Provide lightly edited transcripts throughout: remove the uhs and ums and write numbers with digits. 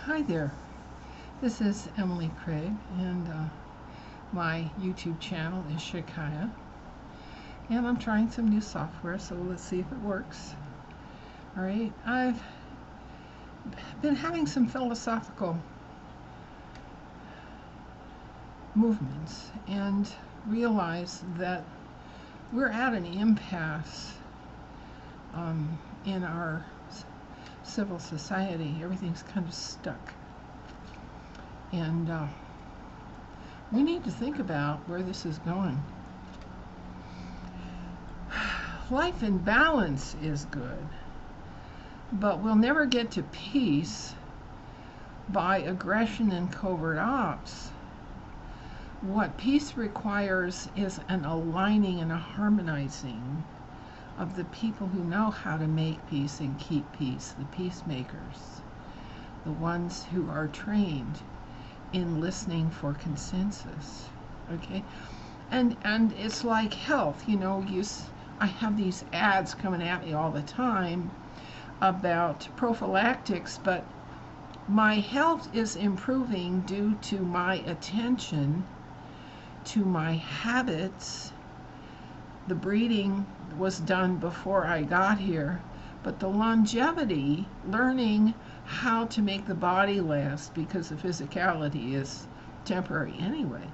Hi there, this is Emily Craig, and my YouTube channel is Shikaya, and I'm trying some new software, so let's see if it works. Alright, I've been having some philosophical movements and realized that we're at an impasse in our civil society. Everything's kind of stuck. And we need to think about where this is going. Life in balance is good, but we'll never get to peace by aggression and covert ops. What peace requires is an aligning and a harmonizing of the people who know how to make peace and keep peace, the peacemakers, the ones who are trained in listening for consensus. Okay, and it's like health. I have these ads coming at me all the time about prophylactics, but my health is improving due to my attention to my habits. The breeding was done before I got here, but the longevity, learning how to make the body last, because the physicality is temporary anyway,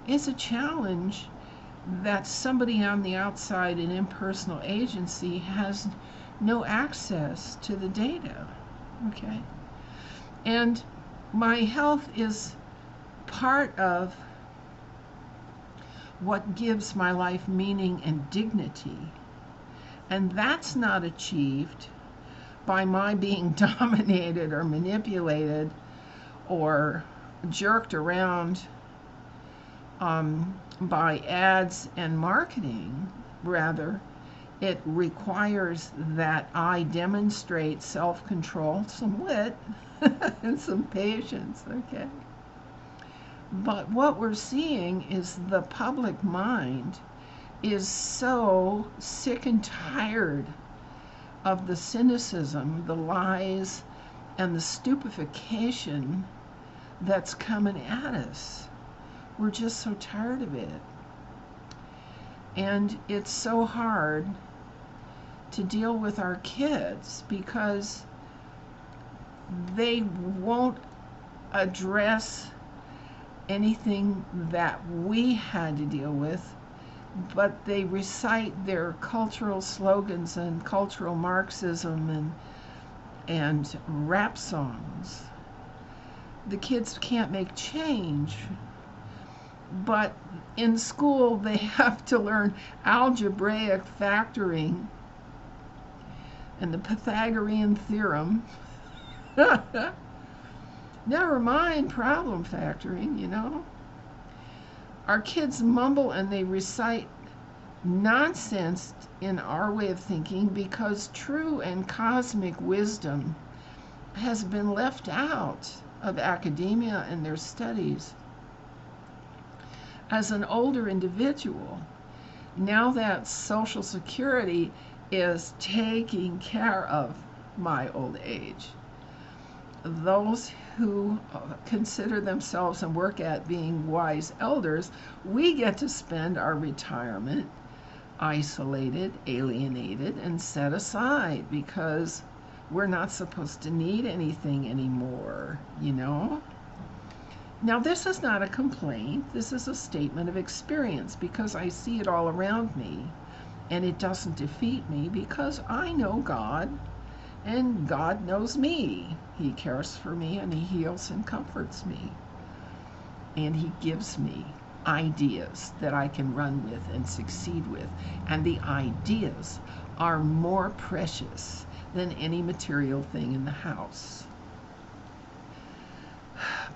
is a challenge that somebody on the outside, an impersonal agency, has no access to the data. Okay, and my health is part of what gives my life meaning and dignity, and that's not achieved by my being dominated or manipulated or jerked around by ads and marketing. Rather, it requires that I demonstrate self-control, some wit, and some patience. Okay, but what we're seeing is the public mind is so sick and tired of the cynicism, the lies, and the stupefaction that's coming at us. We're just so tired of it. And it's so hard to deal with our kids because they won't address anything that we had to deal with, but they recite their cultural slogans and cultural Marxism and rap songs. The kids can't make change, but in school they have to learn algebraic factoring and the Pythagorean theorem. Never mind problem factoring. Our kids mumble and they recite nonsense in our way of thinking because true and cosmic wisdom has been left out of academia and their studies. As an older individual, now that Social Security is taking care of my old age, those who consider themselves and work at being wise elders, we get to spend our retirement isolated, alienated, and set aside because we're not supposed to need anything anymore. Now, this is not a complaint. This is a statement of experience because I see it all around me, and it doesn't defeat me because I know God, and God knows me. He cares for me, and He heals and comforts me, and He gives me ideas that I can run with and succeed with, and the ideas are more precious than any material thing in the house.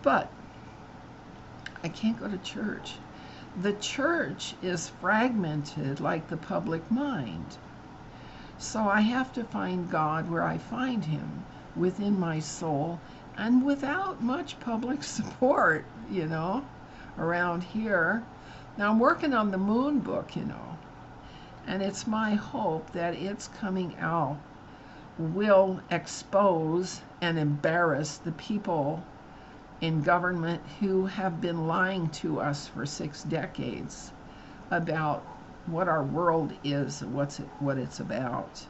But I can't go to church. The church is fragmented like the public mind. So I have to find God where I find Him, within my soul, and without much public support, around here. Now I'm working on the Moon book, and it's my hope that its coming out will expose and embarrass the people in government who have been lying to us for 6 decades about what our world is and what it's about.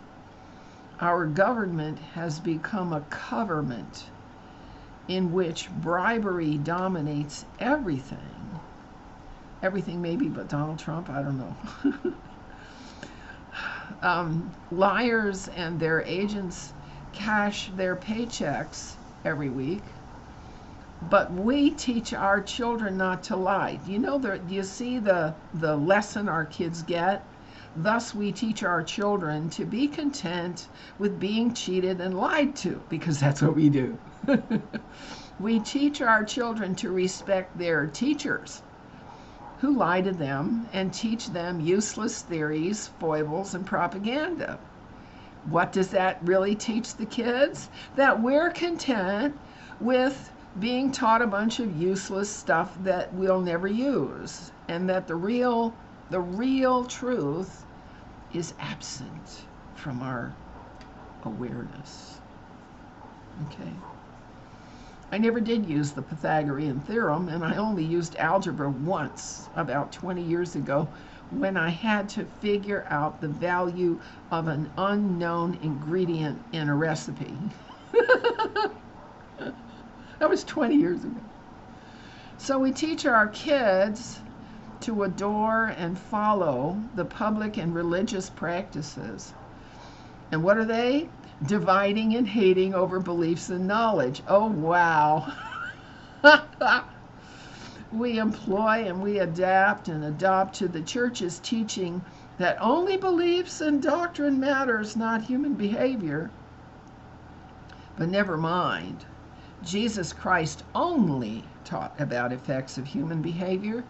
Our government has become a coverment in which bribery dominates everything. Everything maybe but Donald Trump, I don't know. Liars and their agents cash their paychecks every week, but we teach our children not to lie. Do you see the lesson our kids get? Thus we teach our children to be content with being cheated and lied to, because that's what we do. We teach our children to respect their teachers who lie to them and teach them useless theories, foibles, and propaganda. What does that really teach the kids? That we're content with being taught a bunch of useless stuff that we'll never use, and that the real truth is absent from our awareness. Okay. I never did use the Pythagorean theorem, and I only used algebra once, about 20 years ago, when I had to figure out the value of an unknown ingredient in a recipe. That was 20 years ago. So we teach our kids to adore and follow the public and religious practices. And what are they? Dividing and hating over beliefs and knowledge. Oh, wow. We employ and we adapt and adopt to the church's teaching that only beliefs and doctrine matters, not human behavior. But never mind. Jesus Christ only taught about effects of human behavior.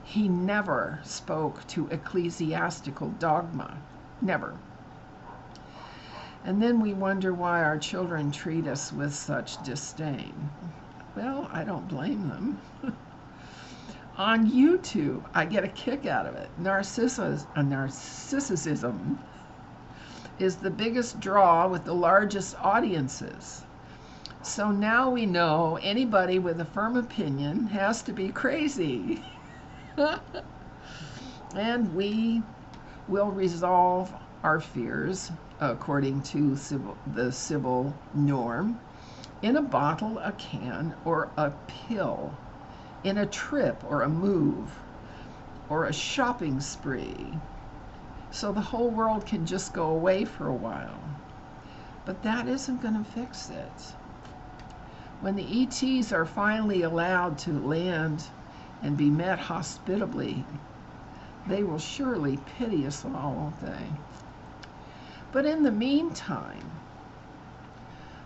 He never spoke to ecclesiastical dogma. Never. And then we wonder why our children treat us with such disdain. Well, I don't blame them. On YouTube, I get a kick out of it. Narcissism is the biggest draw with the largest audiences. So now we know anybody with a firm opinion has to be crazy. And we will resolve our fears according to the civil norm in a bottle, a can, or a pill, in a trip or a move or a shopping spree, so the whole world can just go away for a while. But that isn't going to fix it. When the ETs are finally allowed to land and be met hospitably, they will surely pity us all, won't they? But in the meantime,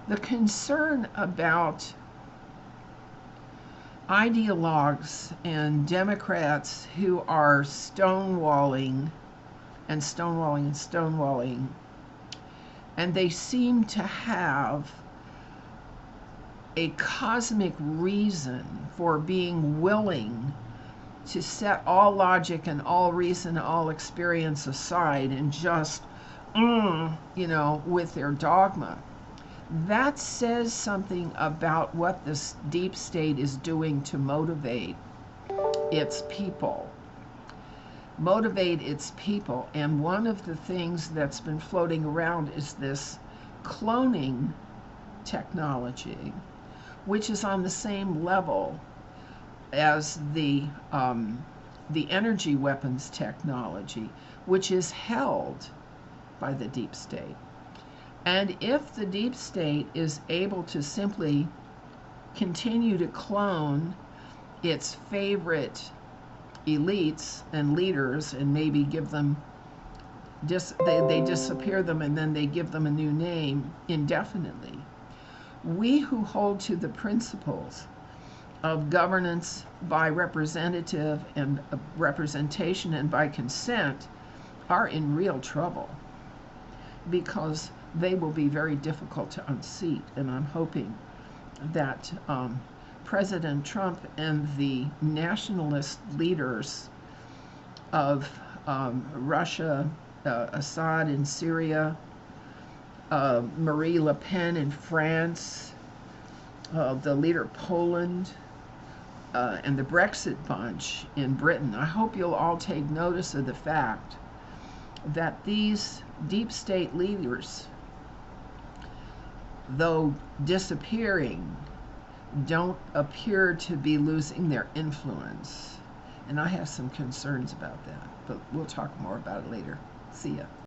the concern about ideologues and Democrats who are stonewalling, and they seem to have a cosmic reason for being willing to set all logic and all reason, all experience aside and just, with their dogma. That says something about what this deep state is doing to motivate its people. And one of the things that's been floating around is this cloning technology, which is on the same level as the energy weapons technology, which is held by the deep state. And if the deep state is able to simply continue to clone its favorite elites and leaders and maybe give them, they disappear them and then they give them a new name indefinitely, we who hold to the principles of governance by representative and representation and by consent are in real trouble, because they will be very difficult to unseat. And I'm hoping that President Trump and the nationalist leaders of Russia, Assad in Syria, Marie Le Pen in France, the leader of Poland, and the Brexit bunch in Britain. I hope you'll all take notice of the fact that these deep state leaders, though disappearing, don't appear to be losing their influence. And I have some concerns about that, but we'll talk more about it later. See ya.